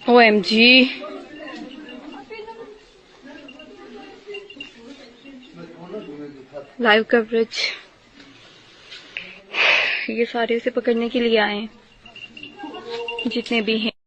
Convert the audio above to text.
OMG, live coverage. ये सारे उसे पकड़ने के लिए आए हैं जितने भी हैं।